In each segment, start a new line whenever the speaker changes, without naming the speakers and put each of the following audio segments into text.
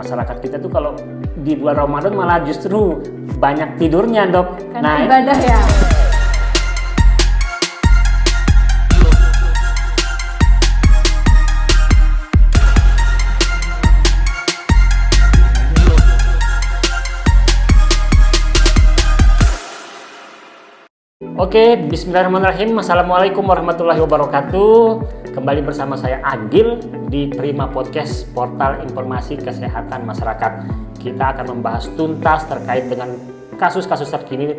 masyarakat kita tuh kalau di bulan Ramadan malah justru banyak tidurnya, Dok.
Karena ibadah ya.
Oke, bismillahirrahmanirrahim. Assalamualaikum warahmatullahi wabarakatuh. Kembali bersama saya Agil di Prima Podcast, portal informasi kesehatan masyarakat. Kita akan membahas tuntas terkait dengan kasus-kasus terkini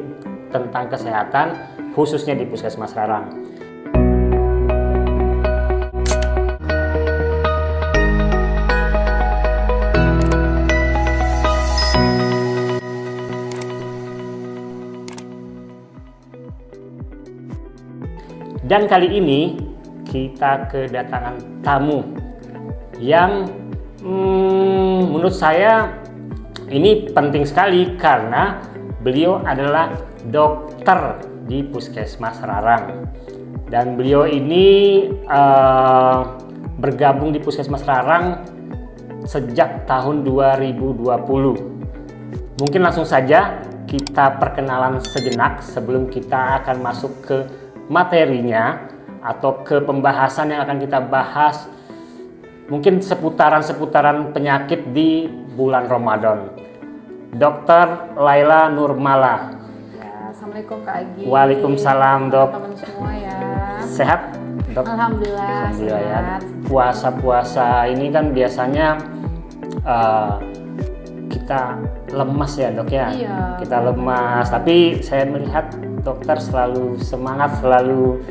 tentang kesehatan, khususnya di Puskesmas Rarang. Dan kali ini kita kedatangan tamu yang menurut saya ini penting sekali karena beliau adalah dokter di Puskesmas Rarang. Dan beliau ini bergabung di Puskesmas Rarang sejak tahun 2020. Mungkin langsung saja kita perkenalan sejenak sebelum kita akan masuk ke materinya atau ke pembahasan yang akan kita bahas, mungkin seputaran penyakit di bulan Ramadan. Dr. Laila Nurmala.
Ya, Assalamualaikum Kak Agi.
Waalaikumsalam, Dok.
Teman semua ya.
Sehat, Dok?
Alhamdulillah
Ya.
sehat.
Puasa ini kan biasanya kita lemas ya, Dok ya.
Iya.
Kita lemas, tapi saya melihat dokter selalu semangat, selalu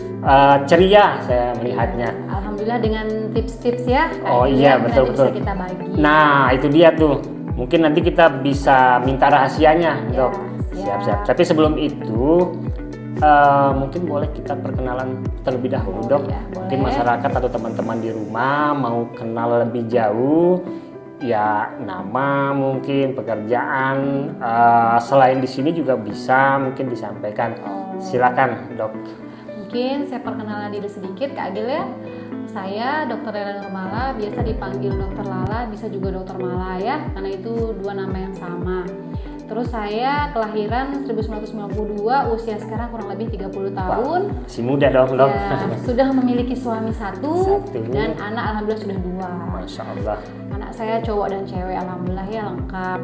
ceria saya melihatnya.
Alhamdulillah dengan tips-tips ya. Kak
Oh
Agi,
iya,
yang
betul.
nanti bisa kita bagi.
Nah, itu dia tuh. Mungkin nanti kita bisa minta rahasianya,
Ya,
Dok.
siap.
Siap. Tapi sebelum itu mungkin boleh kita perkenalan terlebih dahulu, Dok.
Ya,
Mungkin
boleh.
masyarakat atau teman-teman di rumah mau kenal lebih jauh, ya nama, mungkin pekerjaan, selain di sini juga bisa mungkin disampaikan. Silakan, Dok.
Mungkin saya perkenalan diri sedikit Kak Agil ya. Saya Dr. Laila Nurmala, biasa dipanggil Dr. Lala, bisa juga Dr. Mala ya, karena itu dua nama yang sama. Terus saya kelahiran 1992, usia sekarang kurang lebih 30 tahun.
Masih muda dong, Dok.
Ya, sudah memiliki suami satu dan anak alhamdulillah sudah 2.
Masya Allah.
Anak saya cowok dan cewek, alhamdulillah ya lengkap.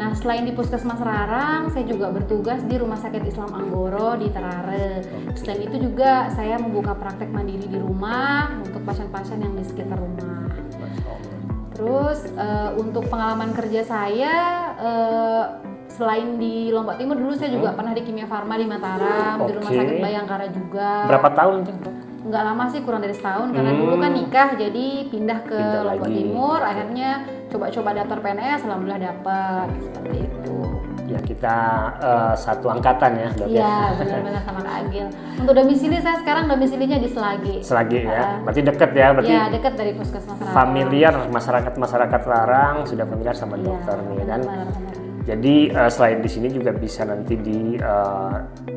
Nah, selain di Puskesmas Rarang, saya juga bertugas di Rumah Sakit Islam Anggoro di Terare. Selain itu juga saya membuka praktek mandiri di rumah untuk pasien-pasien yang di sekitar rumah.
Masya Allah.
Terus untuk pengalaman kerja saya, selain di Lombok Timur, dulu saya juga pernah di Kimia Farma di Mataram, di Rumah
Oke.
Sakit Bayangkara juga.
Berapa tahun itu, Dok?
Nggak lama sih, kurang dari setahun, karena dulu kan nikah jadi pindah ke
Pindah
Lombok
lagi.
Timur. Akhirnya coba-coba daftar PNS, alhamdulillah dapat seperti itu.
Ya kita satu angkatan ya, Dok.
Iya, benar-benar sama Kak Agil. Untuk domisili saya sekarang domisilinya di Selagi.
Selagi ya. Berarti dekat ya, berarti
Ya, dekat dari Puskesmas Rarang.
familiar, masyarakat Larang sudah familiar sama
Iya,
dokter nih kan.
benar-benar.
Jadi selain di sini juga bisa nanti di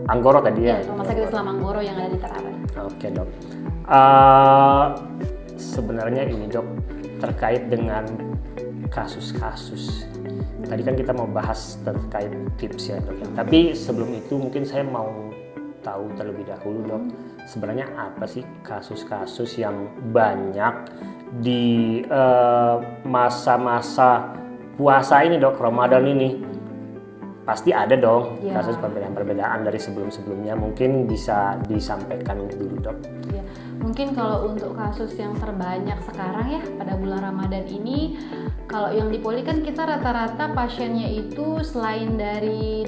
Anggoro tadi ya.
Iya, Rumah Sakit Islam Anggoro yang ada di Terare.
Oke, Dok. Sebenarnya ini, Dok, terkait dengan kasus-kasus. Tadi kan kita mau bahas terkait tips ya, Dok. Tapi sebelum itu mungkin saya mau tahu terlebih dahulu, Dok. Sebenarnya apa sih kasus-kasus yang banyak di masa-masa puasa ini, Dok, Ramadan ini? Pasti ada dong
Ya.
kasus perbedaan-perbedaan dari sebelum-sebelumnya. Mungkin bisa disampaikan dulu, Dok.
Ya, mungkin kalau untuk kasus yang terbanyak sekarang ya pada bulan Ramadan ini, kalau yang di Poli kan kita rata-rata pasiennya itu selain dari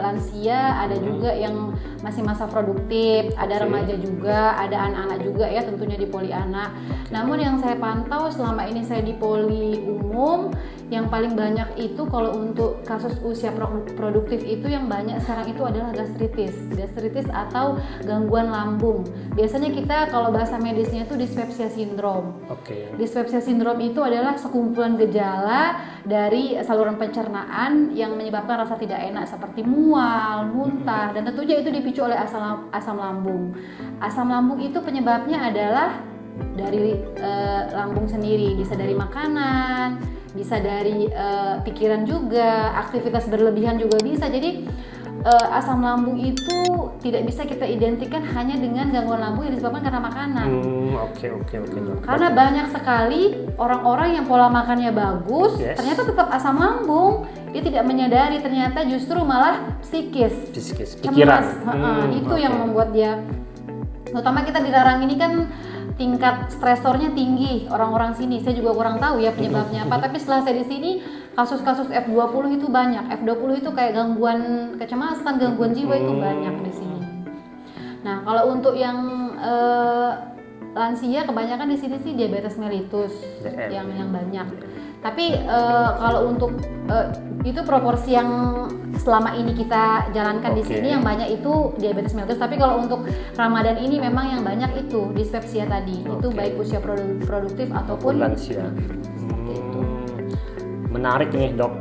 lansia, ada juga yang masih masa produktif, ada remaja juga, ada anak-anak juga ya tentunya di Poli anak. Namun yang saya pantau selama ini saya di Poli umum, yang paling banyak itu kalau untuk kasus usia produktif itu yang banyak sekarang itu adalah gastritis atau gangguan lambung. Biasanya kita kalau bahasa medisnya itu dyspepsia sindrom.
Oke.
Dyspepsia sindrom itu adalah sekumpulan gejala dari saluran pencernaan yang menyebabkan rasa tidak enak seperti mual, muntah, dan tentunya itu dipicu oleh asam lambung. Asam lambung itu penyebabnya adalah dari lambung sendiri, bisa dari makanan, bisa dari pikiran juga, aktivitas berlebihan juga bisa. Jadi asam lambung itu tidak bisa kita identikan hanya dengan gangguan lambung yang disebabkan karena makanan.
Oke, Dok.
Karena banyak sekali orang-orang yang pola makannya bagus, ternyata tetap asam lambung. Dia tidak menyadari ternyata justru malah psikis,
pikiran.
cemas. Itu yang membuat dia. Terutama kita dilarang ini kan tingkat stresornya tinggi orang-orang sini. Saya juga kurang tahu ya penyebabnya apa. Tapi setelah saya di sini, kasus-kasus F20 itu banyak. F20 itu kayak gangguan kecemasan, gangguan jiwa itu banyak di sini. Nah, kalau untuk yang lansia kebanyakan di sini sih diabetes mellitus yang banyak. Tapi kalau untuk itu proporsi yang selama ini kita jalankan di sini yang banyak itu diabetes mellitus. Tapi kalau untuk Ramadan ini memang yang banyak itu dispepsia tadi. Itu baik usia produktif ataupun
lansia. Menarik nih, Dok.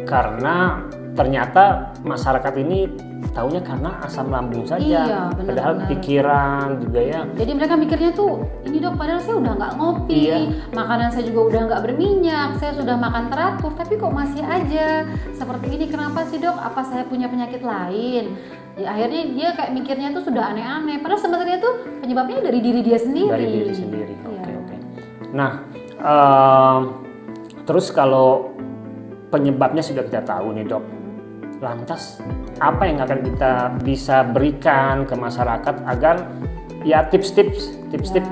Karena ternyata masyarakat ini taunya karena asam lambung saja.
Iya,
padahal pikiran juga ya.
Jadi mereka mikirnya tuh, ini Dok, padahal saya udah nggak ngopi, makanan saya juga udah nggak berminyak, saya sudah makan teratur, tapi kok masih aja seperti ini. Kenapa sih Dok? Apa saya punya penyakit lain? Ya, akhirnya dia kayak mikirnya tuh sudah aneh-aneh. Padahal sebenarnya tuh penyebabnya dari diri dia sendiri.
Dari diri sendiri. Oke. Nah, terus kalau penyebabnya sudah kita tahu nih, Dok. Lantas apa yang akan kita bisa berikan ke masyarakat agar ya tips-tips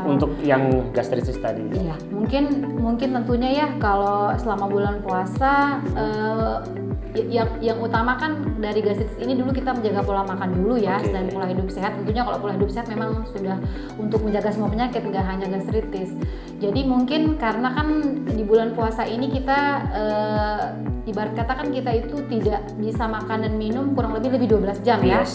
untuk yang gastritis tadi?
Iya, mungkin tentunya ya kalau selama bulan puasa yang utama kan dari gastritis ini dulu kita menjaga pola makan dulu ya, dan pola hidup sehat. Tentunya kalau pola hidup sehat memang sudah untuk menjaga semua penyakit, nggak hanya gastritis. Jadi mungkin karena kan di bulan puasa ini kita ibarat kata kan kita itu tidak bisa makan dan minum kurang lebih 12 jam ya.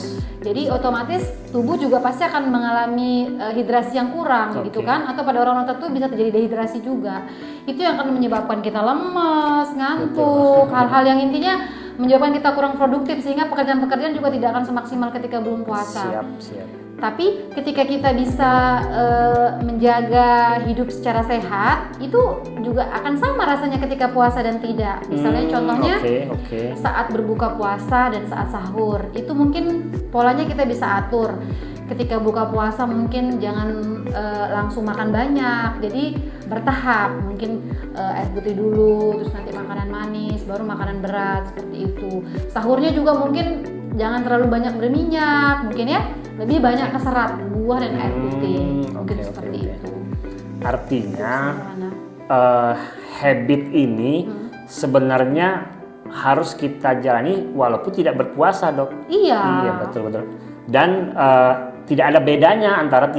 Jadi otomatis tubuh juga pasti akan mengalami hidrasi yang kurang gitu kan, atau pada orang tertentu bisa terjadi dehidrasi juga. Itu yang akan menyebabkan kita lemes, ngantuk, hal-hal yang intinya menyebabkan kita kurang produktif sehingga pekerjaan-pekerjaan juga tidak akan semaksimal ketika belum puasa.
Siap.
Tapi ketika kita bisa menjaga hidup secara sehat, itu juga akan sama rasanya ketika puasa dan tidak. Misalnya contohnya saat berbuka puasa dan saat sahur, itu mungkin polanya kita bisa atur. Ketika buka puasa mungkin jangan langsung makan banyak, jadi bertahap, mungkin air putih dulu, terus nanti makanan manis, baru makanan berat, seperti itu. Sahurnya juga mungkin jangan terlalu banyak berminyak, mungkin ya, lebih banyak ke serat, buah dan air putih, mungkin seperti itu.
Artinya habit ini sebenarnya harus kita jalani walaupun tidak berpuasa, Dok. Iya, betul. Dan tidak ada bedanya antara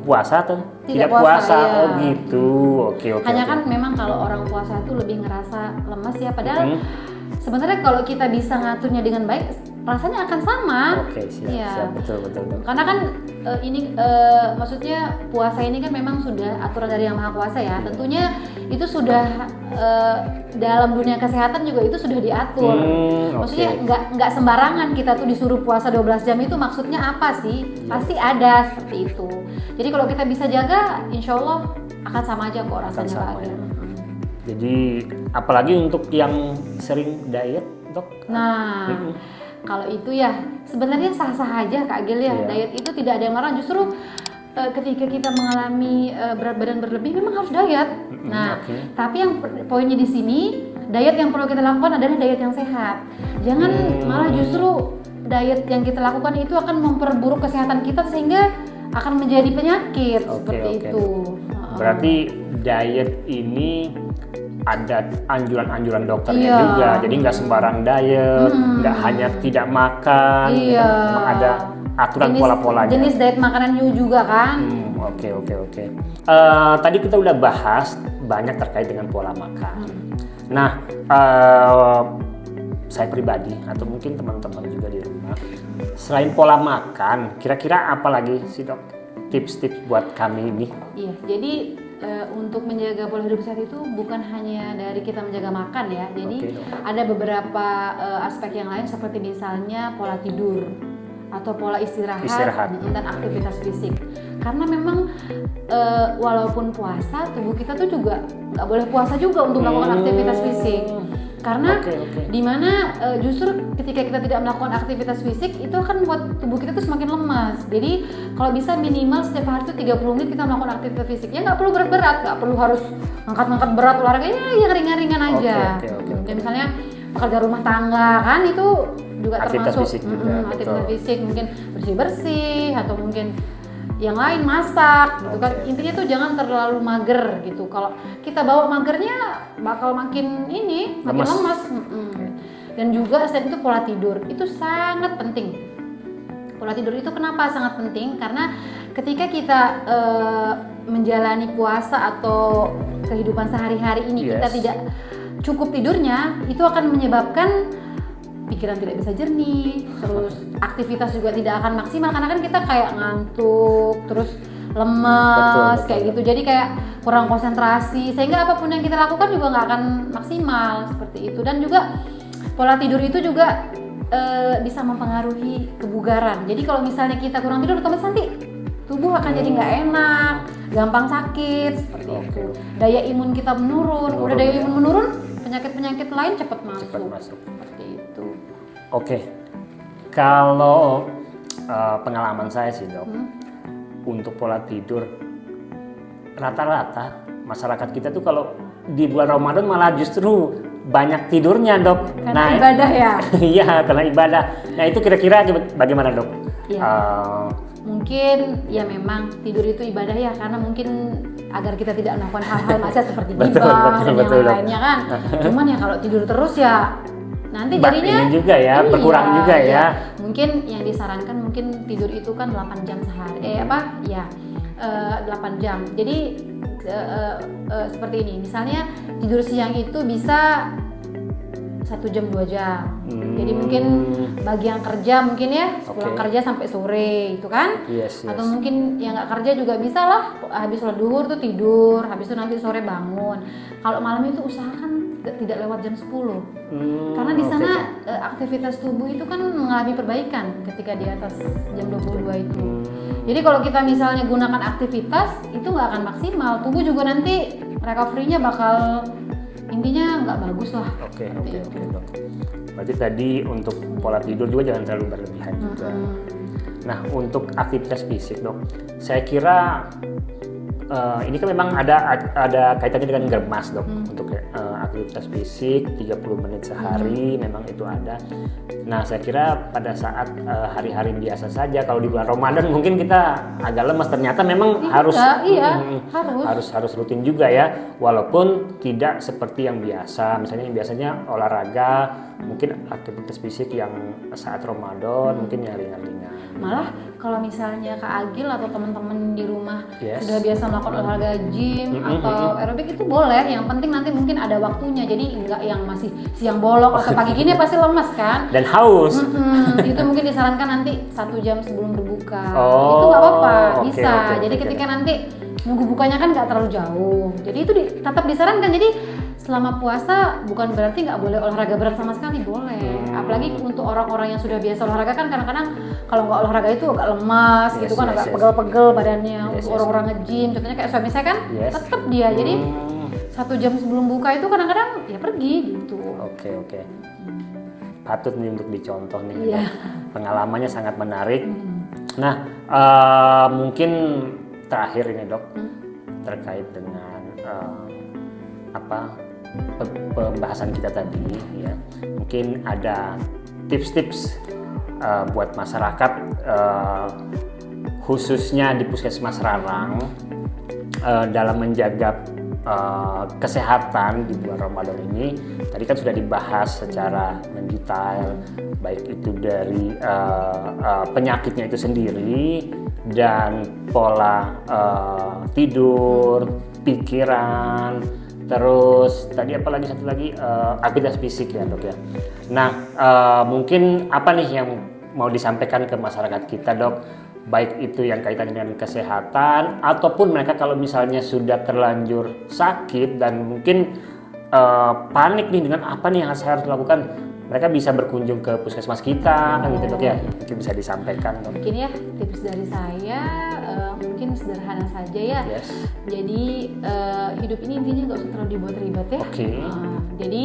puasa atau tidak puasa.
Iya.
Oh gitu. Oke.
Hanya kan memang kalau orang puasa itu lebih ngerasa lemas ya, padahal sebenarnya kalau kita bisa ngaturnya dengan baik rasanya akan sama.
Siap. Betul.
Karena kan ini maksudnya puasa ini kan memang sudah aturan dari Yang Maha Kuasa ya. Tentunya itu sudah dalam dunia kesehatan juga itu sudah diatur. Maksudnya nggak sembarangan kita tuh disuruh puasa 12 jam itu maksudnya apa sih? Pasti ada seperti itu. Jadi kalau kita bisa jaga, insya Allah akan sama aja kok rasanya, Pak Agil.
Jadi apalagi untuk yang sering diet, Dok?
Nah, kalau itu ya sebenarnya sah-sah aja Kak Agil ya. Diet itu tidak ada yang larang, justru ketika kita mengalami berat badan berlebih memang harus diet. Tapi yang poinnya di sini, diet yang perlu kita lakukan adalah diet yang sehat. Jangan malah justru diet yang kita lakukan itu akan memperburuk kesehatan kita sehingga akan menjadi penyakit seperti itu.
Berarti diet ini ada anjuran-anjuran dokternya juga, jadi nggak sembarang diet, nggak hanya tidak makan, memang ada aturan pola-polanya.
Jenis diet makanan juga kan.
Oke. Tadi kita udah bahas banyak terkait dengan pola makan. Nah, saya pribadi atau mungkin teman-teman juga di rumah, selain pola makan, kira-kira apa lagi sih, Dok, tips-tips buat kami ini?
Iya, jadi untuk menjaga pola hidup sehat itu bukan hanya dari kita menjaga makan ya. Jadi ada beberapa aspek yang lain seperti misalnya pola tidur atau pola istirahat dan aktivitas fisik. karena memang walaupun puasa, tubuh kita tuh juga nggak boleh puasa juga untuk melakukan aktivitas fisik. Karena dimana justru ketika kita tidak melakukan aktivitas fisik itu akan membuat tubuh kita tuh semakin lemas. Jadi kalau bisa minimal setiap hari itu 30 menit kita melakukan aktivitas fisik. Ya nggak perlu berat-berat, nggak perlu harus angkat-angkat berat, olahraganya yang ringan-ringan aja. Ya misalnya pekerja rumah tangga kan itu juga
aktivitas
termasuk
fisik juga,
aktivitas fisik, mungkin bersih-bersih atau mungkin yang lain masak gitu kan. Intinya tuh jangan terlalu mager gitu. Kalau kita bawa magernya bakal makin lemas. Dan juga selain itu pola tidur itu sangat penting. Pola tidur itu kenapa sangat penting? Karena ketika kita menjalani puasa atau kehidupan sehari-hari ini kita tidak cukup tidurnya, itu akan menyebabkan pikiran tidak bisa jernih, terus aktivitas juga tidak akan maksimal karena kan kita kayak ngantuk, terus lemes, kayak gitu. Jadi kayak kurang konsentrasi sehingga apapun yang kita lakukan juga nggak akan maksimal seperti itu. Dan juga pola tidur itu juga bisa mempengaruhi kebugaran. Jadi kalau misalnya kita kurang tidur otomatis nanti tubuh akan jadi nggak enak, gampang sakit seperti itu. Daya imun kita menurun. Udah daya imun menurun, penyakit-penyakit lain cepat masuk. Seperti itu.
Oke. Kalau pengalaman saya sih, Dok, untuk pola tidur rata-rata masyarakat kita tuh kalau di bulan Ramadan malah justru banyak tidurnya, Dok.
Karena ibadah ya.
Iya, karena ibadah. Nah, itu kira-kira bagaimana, Dok?
Iya. Mungkin ya memang tidur itu ibadah ya, karena mungkin agar kita tidak melakukan hal-hal maksiat seperti gibah dan yang lainnya kan. Cuman ya kalau tidur terus ya nanti jadinya
juga ya, berkurang juga ya.
Mungkin yang disarankan mungkin tidur itu kan 8 jam sehari. 8 jam. Jadi seperti ini. Misalnya tidur siang itu bisa 1 jam 2 jam. Jadi mungkin bagi yang kerja mungkin ya pulang kerja sampai sore itu kan. Atau mungkin yang nggak kerja juga bisa lah, habis sholat duhur tuh tidur, habis itu nanti sore bangun. Kalau malam itu usahakan tidak lewat jam 10. Karena di sana aktivitas tubuh itu kan mengalami perbaikan ketika di atas jam 22 itu. Jadi kalau kita misalnya gunakan aktivitas itu nggak akan maksimal, tubuh juga nanti recovery-nya bakal intinya nggak bagus lah. Oke.
Berarti tadi untuk pola tidur juga jangan terlalu berlebihan juga. Nah, untuk aktivitas fisik, Dok, saya kira ini kan memang ada kaitannya dengan germas, Dok. Untuk aktivitas fisik 30 menit sehari memang itu ada. Nah, saya kira pada saat hari-hari biasa saja, kalau di bulan Ramadan mungkin kita agak lemas, ternyata memang harus rutin juga ya, walaupun tidak seperti yang biasa. Misalnya yang biasanya olahraga, mungkin aktivitas fisik yang saat Ramadan mungkin yang ringan-ringan.
Malah kalau misalnya Kak Agil atau teman-teman di rumah sudah biasa melakukan olahraga gym atau aerobik itu boleh, yang penting nanti mungkin ada waktunya, jadi enggak yang masih siang bolong atau pagi gini pasti lemas kan
dan haus.
Itu mungkin disarankan nanti 1 jam sebelum berbuka. Itu nggak apa-apa, bisa. Jadi ketika nanti nunggu bukanya kan nggak terlalu jauh, jadi itu tetap disarankan. Jadi selama puasa bukan berarti nggak boleh olahraga berat sama sekali, boleh. Apalagi untuk orang-orang yang sudah biasa olahraga kan kadang-kadang kalau nggak olahraga itu agak lemas gitu kan, agak pegel-pegel badannya. Untuk orang-orang nge-gym contohnya kayak suami saya kan tetap dia, jadi 1 jam sebelum buka itu kadang-kadang ya pergi gitu.
Oke. Patut nih untuk dicontoh nih. Pengalamannya sangat menarik. Nah, mungkin terakhir ini, Dok, terkait dengan pembahasan kita tadi ya, mungkin ada tips-tips buat masyarakat khususnya di Puskesmas Rarang dalam menjaga kesehatan di bulan Ramadan ini. Tadi kan sudah dibahas secara mendetail, baik itu dari penyakitnya itu sendiri dan pola tidur, pikiran, terus tadi apa lagi satu lagi aktivitas fisik ya, Dok ya. Nah, mungkin apa nih yang mau disampaikan ke masyarakat kita, Dok, baik itu yang kaitannya dengan kesehatan ataupun mereka kalau misalnya sudah terlanjur sakit dan mungkin panik nih dengan apa nih yang saya harus lakukan. mereka bisa berkunjung ke puskesmas kita kan gitu dok ya, mungkin bisa disampaikan dok.
Mungkin ya tips dari saya mungkin sederhana saja ya.
Yes.
Jadi hidup ini intinya nggak usah terlalu dibuat ribet ya.
Oke.
Jadi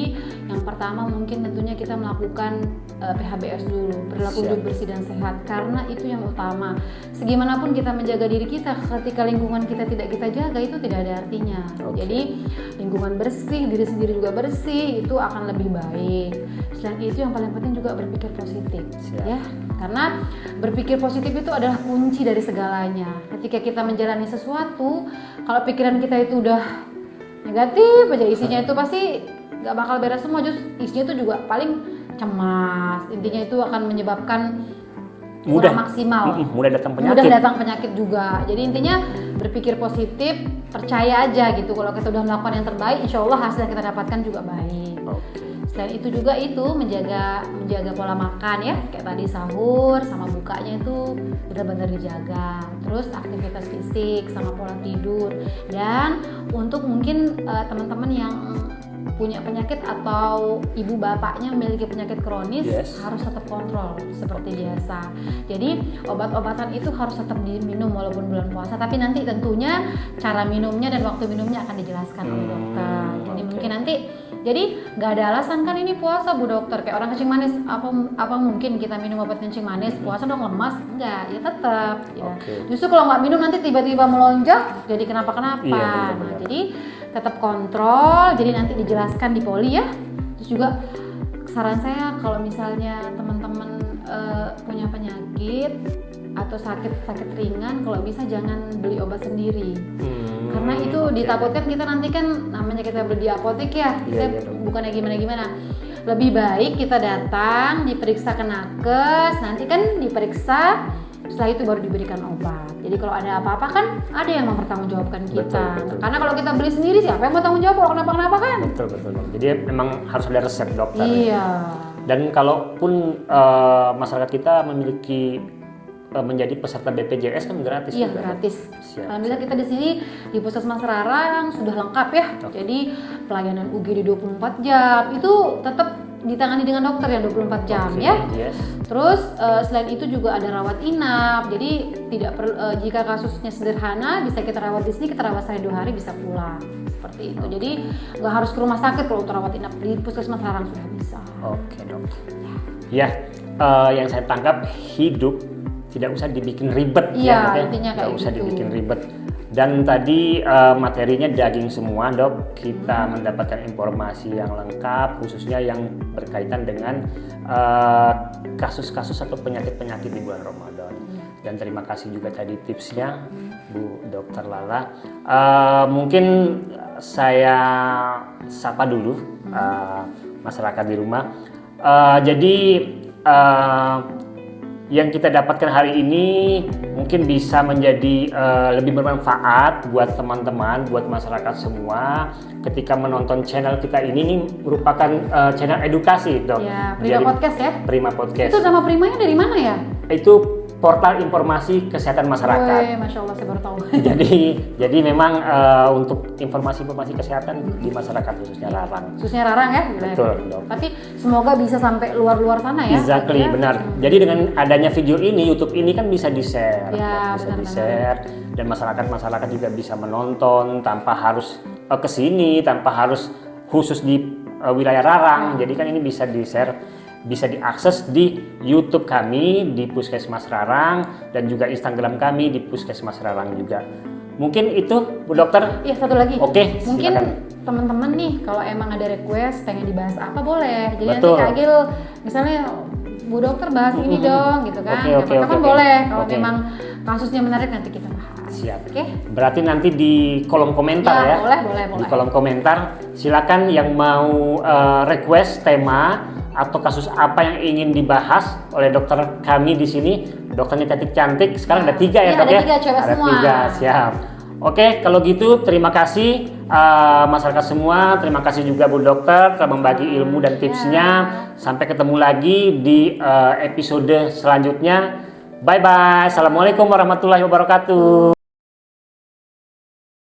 yang pertama mungkin tentunya kita melakukan PHBS dulu, perilaku hidup bersih dan sehat, karena itu yang utama. Segimanapun kita menjaga diri kita, ketika lingkungan kita tidak kita jaga itu tidak ada artinya. Jadi lingkungan bersih, diri sendiri juga bersih, itu akan lebih baik. Selain itu yang paling penting juga berpikir positif. Ya, karena berpikir positif itu adalah kunci dari segalanya. Ketika kita menjalani sesuatu, kalau pikiran kita itu udah negatif aja isinya, itu pasti nggak bakal beres semua. Justru isinya itu juga paling cemas. Intinya itu akan menyebabkan kurang maksimal.
Mudah datang penyakit.
Mudah datang penyakit juga. Jadi intinya berpikir positif, percaya aja gitu. Kalau kita udah melakukan yang terbaik, insya Allah hasil yang kita dapatkan juga baik. Selain itu juga menjaga pola makan ya, kayak tadi sahur sama bukanya itu benar-benar dijaga. Terus aktivitas fisik sama pola tidur. Dan untuk mungkin teman-teman yang punya penyakit atau ibu bapaknya memiliki penyakit kronis, harus tetap kontrol seperti biasa. Jadi obat-obatan itu harus tetap diminum walaupun bulan puasa, tapi nanti tentunya cara minumnya dan waktu minumnya akan dijelaskan oleh dokter. Jadi mungkin nanti nggak ada alasan kan ini puasa Bu Dokter, kayak orang kencing manis, apa mungkin kita minum obat kencing manis puasa dong lemas? Enggak, ya tetap ya. Justru kalau nggak minum nanti tiba-tiba melonjak jadi kenapa-kenapa. Nah, jadi tetap kontrol, jadi nanti dijelaskan di poli ya. Terus juga saran saya kalau misalnya teman-teman punya penyakit atau sakit ringan, kalau bisa jangan beli obat sendiri. Karena itu ditakutkan kita nanti kan namanya kita beli di apotek ya, kita bukannya gimana-gimana. Lebih baik kita datang, diperiksa ke nakes, nanti kan diperiksa, setelah itu baru diberikan obat. Jadi kalau ada apa-apa kan ada yang mempertanggungjawabkan kita.
Betul.
Karena kalau kita beli sendiri siapa yang mau tanggung jawab kalau kenapa-kenapa kan?
Betul. Jadi memang harus ada resep dokter.
Iya.
Dan kalaupun masyarakat kita memiliki menjadi peserta BPJS kan gratis.
Iya, gratis. Alhamdulillah kita di sini di Puskesmas Rarang sudah lengkap ya. Jadi pelayanan UGD 24 jam itu tetap ditangani dengan dokter ya 24 jam ya. Terus selain itu juga ada rawat inap. Jadi tidak perlu jika kasusnya sederhana bisa kita rawat di sini, kita rawat sehari 2 hari bisa pulang. Seperti itu. Jadi nggak harus ke rumah sakit kalau untuk rawat inap, di Puskesmas Rarang sudah bisa. Oke,
dok. Ya, yang saya tangkap hidup tidak usah dibikin ribet
ya, intinya kayak
usah dibikin ribet. Dan tadi materinya daging semua dok, kita mendapatkan informasi yang lengkap khususnya yang berkaitan dengan kasus-kasus atau penyakit-penyakit di bulan Ramadan. Dan terima kasih juga tadi tipsnya Bu Dokter Lala. Mungkin saya sapa dulu masyarakat di rumah. Jadi yang kita dapatkan hari ini mungkin bisa menjadi lebih bermanfaat buat teman-teman, buat masyarakat semua ketika menonton channel kita ini merupakan channel edukasi dok.
Ya, Prima Podcast ya?
Prima Podcast.
Itu nama Primanya dari mana ya?
Itu portal informasi kesehatan masyarakat.
Masya Allah, saya baru tahu.
jadi memang untuk informasi kesehatan di masyarakat khususnya Rarang.
Khususnya Rarang ya?
Betul, dok.
Tapi semoga bisa sampai luar-luar sana ya.
Exactly, benar. Jadi dengan adanya video ini, YouTube ini kan bisa di-share.
Ya,
bisa di-share dan masyarakat juga bisa menonton tanpa harus ke sini, tanpa harus khusus di wilayah Rarang. Jadi kan ini bisa di-share, bisa diakses di YouTube kami di Puskesmas Rarang dan juga Instagram kami di Puskesmas Rarang juga. Mungkin itu Bu Dokter.
Iya, satu lagi.
Oke,
mungkin
silakan.
Teman-teman nih kalau emang ada request pengen dibahas apa boleh. Jadi
Betul.
nanti Kak Agil misalnya Bu Dokter bahas ini dong gitu kan.
Oke,
boleh. Kalau memang kasusnya menarik nanti kita bahas.
Siap.
Oke.
Berarti nanti di kolom komentar ya.
Boleh.
Di kolom komentar silakan yang mau request tema atau kasus apa yang ingin dibahas oleh dokter kami di sini. Dokternya cantik-cantik. Sekarang ada 3 ya dok ya?
Ada 3 cewek
ada
semua.
3, siap. Oke, kalau gitu terima kasih masyarakat semua. Terima kasih juga Bu Dokter telah membagi ilmu dan tipsnya. Sampai ketemu lagi di episode selanjutnya. Bye-bye. Assalamualaikum warahmatullahi wabarakatuh.